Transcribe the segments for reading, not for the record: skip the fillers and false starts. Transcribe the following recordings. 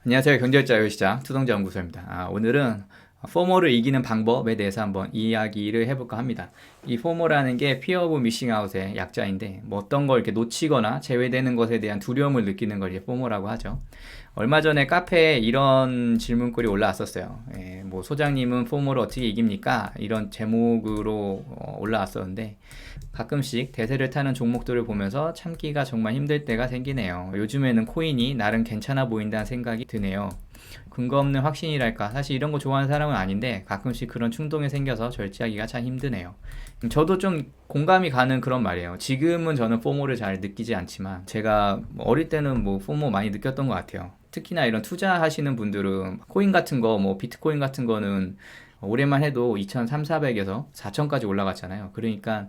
안녕하세요. 경제자유시장 투동자연구소입니다. 오늘은 포모를 이기는 방법에 대해서 한번 이야기를 해볼까 합니다. 이 포모라는 게 Fear of Missing Out의 약자인데 뭐 어떤 걸 이렇게 놓치거나 제외되는 것에 대한 두려움을 느끼는 걸 이제 포모라고 하죠. 얼마 전에 카페에 이런 질문글이 올라왔었어요. 뭐 소장님은 포모를 어떻게 이깁니까? 이런 제목으로 올라왔었는데 가끔씩 대세를 타는 종목들을 보면서 참기가 정말 힘들 때가 생기네요. 요즘에는 코인이 나름 괜찮아 보인다는 생각이 드네요. 근거 없는 확신이랄까. 사실 이런 거 좋아하는 사람은 아닌데 가끔씩 그런 충동이 생겨서 절제하기가 참 힘드네요. 저도 좀 공감이 가는 그런 말이에요. 지금은 저는 포모를 잘 느끼지 않지만 제가 어릴 때는 뭐 포모 많이 느꼈던 것 같아요. 특히나 이런 투자하시는 분들은 코인 같은 거, 뭐 비트코인 같은 거는 올해만 해도 2,300, 400에서 4,000까지 올라갔잖아요. 그러니까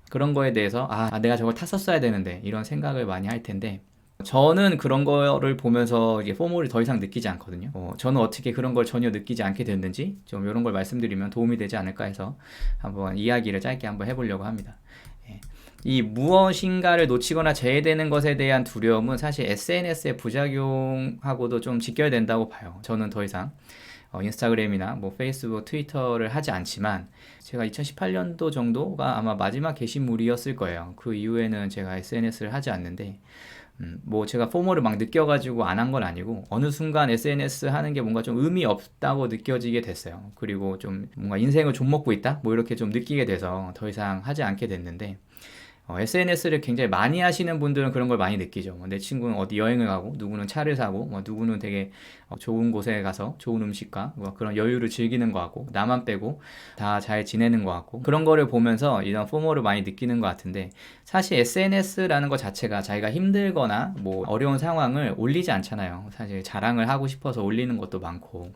그런 거에 대해서 내가 저걸 탔었어야 되는데 이런 생각을 많이 할 텐데 저는 그런 거를 보면서 이게 포모를 더 이상 느끼지 않거든요. 저는 어떻게 그런 걸 전혀 느끼지 않게 됐는지 좀 이런 걸 말씀드리면 도움이 되지 않을까 해서 한번 이야기를 짧게 한번 해보려고 합니다. 예. 이 무엇인가를 놓치거나 제외되는 것에 대한 두려움은 사실 SNS의 부작용하고도 좀 직결된다고 봐요. 저는 더 이상 인스타그램이나 뭐 페이스북, 트위터를 하지 않지만 제가 2018년도 정도가 아마 마지막 게시물이었을 거예요. 그 이후에는 제가 SNS를 하지 않는데 뭐 제가 포모를 막 느껴가지고 안 한 건 아니고 어느 순간 SNS 하는 게 뭔가 좀 의미 없다고 느껴지게 됐어요. 그리고 좀 뭔가 인생을 좀 먹고 있다? 뭐 이렇게 좀 느끼게 돼서 더 이상 하지 않게 됐는데 SNS를 굉장히 많이 하시는 분들은 그런 걸 많이 느끼죠. 내 친구는 어디 여행을 가고, 누구는 차를 사고, 누구는 되게 좋은 곳에 가서 좋은 음식과 뭐 그런 여유를 즐기는 것 같고, 나만 빼고 다 잘 지내는 것 같고, 그런 거를 보면서 이런 포모를 많이 느끼는 것 같은데, 사실 SNS라는 것 자체가 자기가 힘들거나 뭐 어려운 상황을 올리지 않잖아요. 사실 자랑을 하고 싶어서 올리는 것도 많고.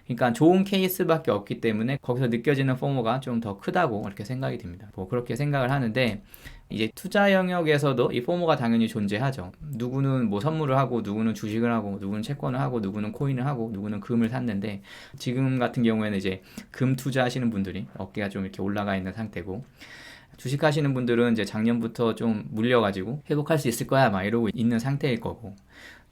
그러니까 좋은 케이스밖에 없기 때문에 거기서 느껴지는 포모가 좀 더 크다고 이렇게 생각이 듭니다. 뭐 그렇게 생각을 하는데 이제 투자 영역에서도 이 포모가 당연히 존재하죠. 누구는 뭐 선물을 하고 누구는 주식을 하고 누구는 채권을 하고 누구는 코인을 하고 누구는 금을 샀는데 지금 같은 경우에는 이제 금 투자하시는 분들이 어깨가 좀 이렇게 올라가 있는 상태고 주식 하시는 분들은 이제 작년부터 좀 물려가지고 회복할 수 있을 거야 막 이러고 있는 상태일 거고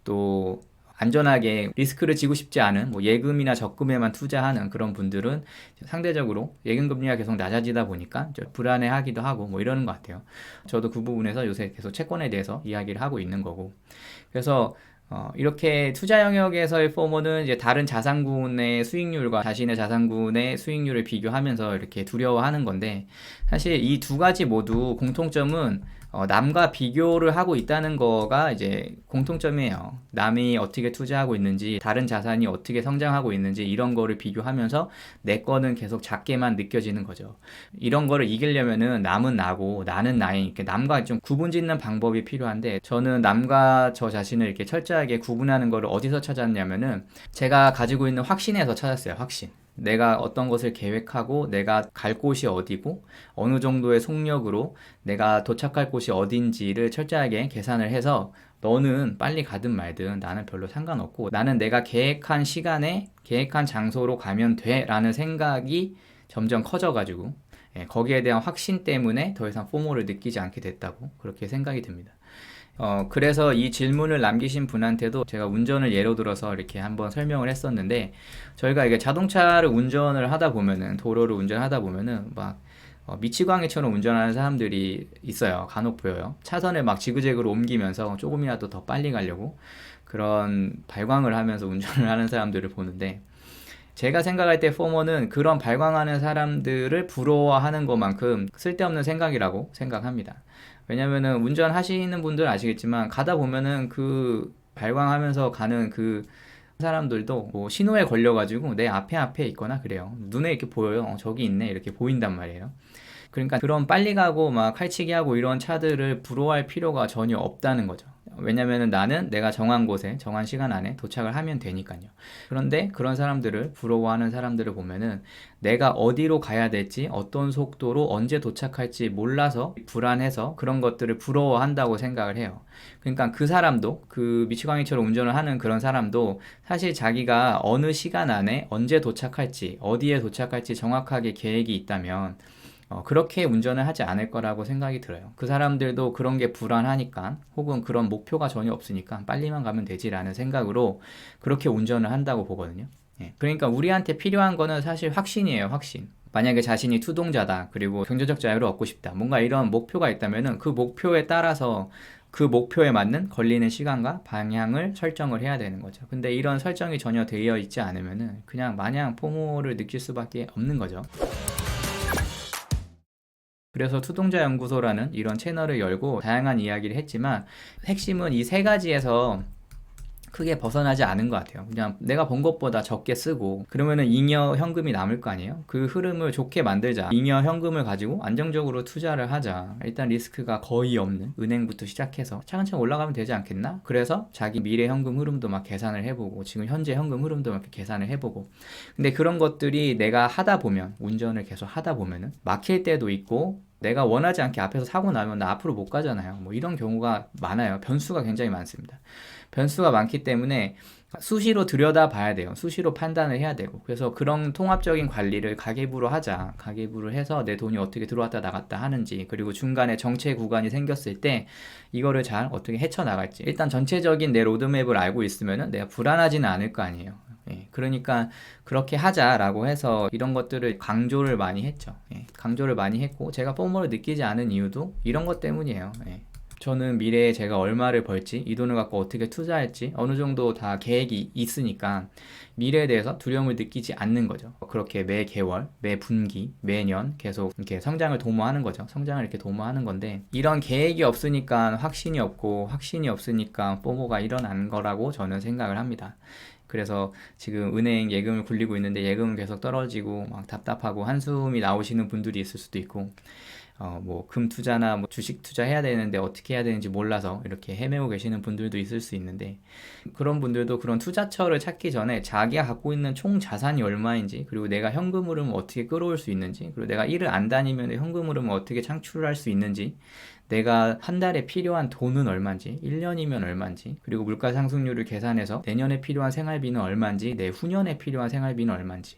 또 안전하게 리스크를 지고 싶지 않은 뭐 예금이나 적금에만 투자하는 그런 분들은 상대적으로 예금 금리가 계속 낮아지다 보니까 불안해하기도 하고 뭐 이러는 것 같아요. 저도 그 부분에서 요새 계속 채권에 대해서 이야기를 하고 있는 거고. 그래서 이렇게 투자 영역에서의 포모는 이제 다른 자산군의 수익률과 자신의 자산군의 수익률을 비교하면서 이렇게 두려워하는 건데 사실 이 두 가지 모두 공통점은 남과 비교를 하고 있다는 거가 이제 공통점이에요. 남이 어떻게 투자하고 있는지, 다른 자산이 어떻게 성장하고 있는지 이런 거를 비교하면서 내 거는 계속 작게만 느껴지는 거죠. 이런 거를 이기려면은 남은 나고 나는 나인 이렇게 남과 좀 구분 짓는 방법이 필요한데 저는 남과 저 자신을 이렇게 철저하게 구분하는 거를 어디서 찾았냐면은 제가 가지고 있는 확신에서 찾았어요. 확신. 내가 어떤 것을 계획하고 내가 갈 곳이 어디고 어느 정도의 속력으로 내가 도착할 곳이 어딘지를 철저하게 계산을 해서 너는 빨리 가든 말든 나는 별로 상관없고 나는 내가 계획한 시간에 계획한 장소로 가면 돼 라는 생각이 점점 커져가지고 거기에 대한 확신 때문에 더 이상 포모를 느끼지 않게 됐다고 그렇게 생각이 듭니다. 그래서 이 질문을 남기신 분한테도 제가 운전을 예로 들어서 이렇게 한번 설명을 했었는데, 저희가 이게 자동차를 운전을 하다 보면은, 도로를 운전하다 보면은, 막, 미치광이처럼 운전하는 사람들이 있어요. 간혹 보여요. 차선을 막 지그재그로 옮기면서 조금이라도 더 빨리 가려고 그런 발광을 하면서 운전을 하는 사람들을 보는데, 제가 생각할 때 포모는 그런 발광하는 사람들을 부러워하는 것만큼 쓸데없는 생각이라고 생각합니다. 왜냐면은 운전하시는 분들 아시겠지만 가다 보면은 그 발광하면서 가는 그 사람들도 뭐 신호에 걸려가지고 내 앞에 있거나 그래요. 눈에 이렇게 보여요. 저기 있네. 이렇게 보인단 말이에요. 그러니까 그런 빨리 가고 막 칼치기 하고 이런 차들을 부러워할 필요가 전혀 없다는 거죠. 왜냐면은 나는 내가 정한 곳에 정한 시간 안에 도착을 하면 되니까요. 그런데 그런 사람들을 부러워하는 사람들을 보면은 내가 어디로 가야 될지 어떤 속도로 언제 도착할지 몰라서 불안해서 그런 것들을 부러워한다고 생각을 해요. 그러니까 그 사람도 그 미치광이처럼 운전을 하는 그런 사람도 사실 자기가 어느 시간 안에 언제 도착할지 어디에 도착할지 정확하게 계획이 있다면 그렇게 운전을 하지 않을 거라고 생각이 들어요. 그 사람들도 그런 게 불안하니까 혹은 그런 목표가 전혀 없으니까 빨리만 가면 되지라는 생각으로 그렇게 운전을 한다고 보거든요. 예, 그러니까 우리한테 필요한 거는 사실 확신이에요, 확신. 만약에 자신이 투동자다, 그리고 경제적 자유를 얻고 싶다, 뭔가 이런 목표가 있다면은 그 목표에 따라서 그 목표에 맞는 걸리는 시간과 방향을 설정을 해야 되는 거죠. 근데 이런 설정이 전혀 되어 있지 않으면은 그냥 마냥 포모를 느낄 수밖에 없는 거죠. 그래서 투동자 연구소라는 이런 채널을 열고 다양한 이야기를 했지만 핵심은 이 세 가지에서 크게 벗어나지 않은 것 같아요. 그냥 내가 번 것보다 적게 쓰고 그러면은 잉여 현금이 남을 거 아니에요. 그 흐름을 좋게 만들자. 잉여 현금을 가지고 안정적으로 투자를 하자. 일단 리스크가 거의 없는 은행부터 시작해서 차근차근 올라가면 되지 않겠나? 그래서 자기 미래 현금 흐름도 막 계산을 해보고 지금 현재 현금 흐름도 막 계산을 해보고 근데 그런 것들이 내가 하다 보면 운전을 계속 하다 보면은 막힐 때도 있고 내가 원하지 않게 앞에서 사고 나면 나 앞으로 못 가잖아요. 뭐 이런 경우가 많아요. 변수가 굉장히 많습니다. 변수가 많기 때문에 수시로 들여다 봐야 돼요. 수시로 판단을 해야 되고. 그래서 그런 통합적인 관리를 가계부로 하자. 가계부를 해서 내 돈이 어떻게 들어왔다 나갔다 하는지, 그리고 중간에 정체 구간이 생겼을 때 이거를 잘 어떻게 헤쳐나갈지. 일단 전체적인 내 로드맵을 알고 있으면은 내가 불안하지는 않을 거 아니에요. 예, 그러니까 그렇게 하자라고 해서 이런 것들을 강조를 많이 했죠. 예, 강조를 많이 했고 제가 포모를 느끼지 않은 이유도 이런 것 때문이에요. 예. 저는 미래에 제가 얼마를 벌지, 이 돈을 갖고 어떻게 투자할지 어느 정도 다 계획이 있으니까 미래에 대해서 두려움을 느끼지 않는 거죠. 그렇게 매 개월, 매 분기, 매년 계속 이렇게 성장을 도모하는 거죠. 성장을 이렇게 도모하는 건데 이런 계획이 없으니까 확신이 없고 확신이 없으니까 포모가 일어난 거라고 저는 생각을 합니다. 그래서 지금 은행 예금을 굴리고 있는데 예금은 계속 떨어지고 막 답답하고 한숨이 나오시는 분들이 있을 수도 있고 뭐 금 투자나 뭐 주식 투자해야 되는데 어떻게 해야 되는지 몰라서 이렇게 헤매고 계시는 분들도 있을 수 있는데 그런 분들도 그런 투자처를 찾기 전에 자기가 갖고 있는 총 자산이 얼마인지 그리고 내가 현금 흐름을 어떻게 끌어올 수 있는지 그리고 내가 일을 안 다니면 현금 흐름을 어떻게 창출할 수 있는지 내가 한 달에 필요한 돈은 얼마인지 1년이면 얼마인지 그리고 물가 상승률을 계산해서 내년에 필요한 생활비는 얼마인지 내후년에 필요한 생활비는 얼마인지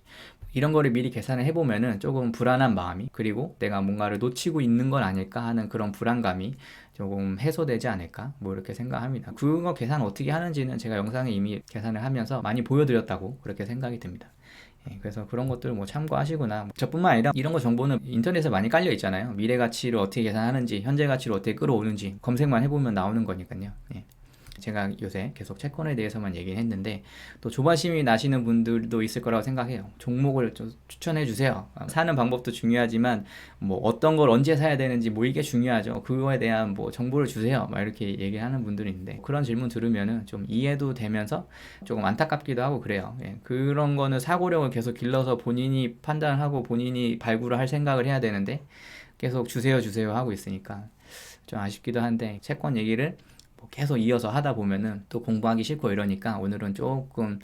이런 거를 미리 계산을 해보면은 조금 불안한 마음이 그리고 내가 뭔가를 놓치고 있는 건 아닐까 하는 그런 불안감이 조금 해소되지 않을까 뭐 이렇게 생각합니다. 그거 계산 어떻게 하는지는 제가 영상에 이미 계산을 하면서 많이 보여드렸다고 그렇게 생각이 듭니다. 예, 그래서 그런 것들 뭐 참고하시거나 저뿐만 아니라 이런 거 정보는 인터넷에 많이 깔려 있잖아요. 미래 가치를 어떻게 계산하는지 현재 가치를 어떻게 끌어오는지 검색만 해보면 나오는 거니까요. 예. 제가 요새 계속 채권에 대해서만 얘기를 했는데 또 조바심이 나시는 분들도 있을 거라고 생각해요. 종목을 좀 추천해 주세요. 사는 방법도 중요하지만 뭐 어떤 걸 언제 사야 되는지 뭐 이게 중요하죠. 그거에 대한 뭐 정보를 주세요. 막 이렇게 얘기하는 분들이 있는데 그런 질문 들으면은 좀 이해도 되면서 조금 안타깝기도 하고 그래요. 예, 그런 거는 사고력을 계속 길러서 본인이 판단하고 본인이 발굴을 할 생각을 해야 되는데 계속 주세요 주세요 하고 있으니까 좀 아쉽기도 한데 채권 얘기를 뭐 계속 이어서 하다 보면은 또 공부하기 싫고 이러니까 오늘은 조금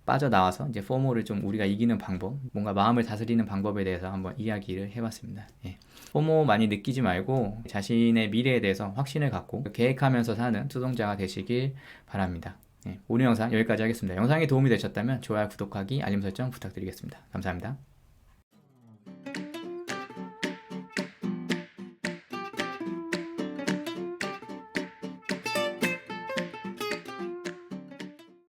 빠져나와서 이제 포모를 좀 우리가 이기는 방법, 뭔가 마음을 다스리는 방법에 대해서 한번 이야기를 해봤습니다. 예. 포모 많이 느끼지 말고 자신의 미래에 대해서 확신을 갖고 계획하면서 사는 투동자가 되시길 바랍니다. 예. 오늘 영상 여기까지 하겠습니다. 영상이 도움이 되셨다면 좋아요, 구독하기, 알림 설정 부탁드리겠습니다. 감사합니다.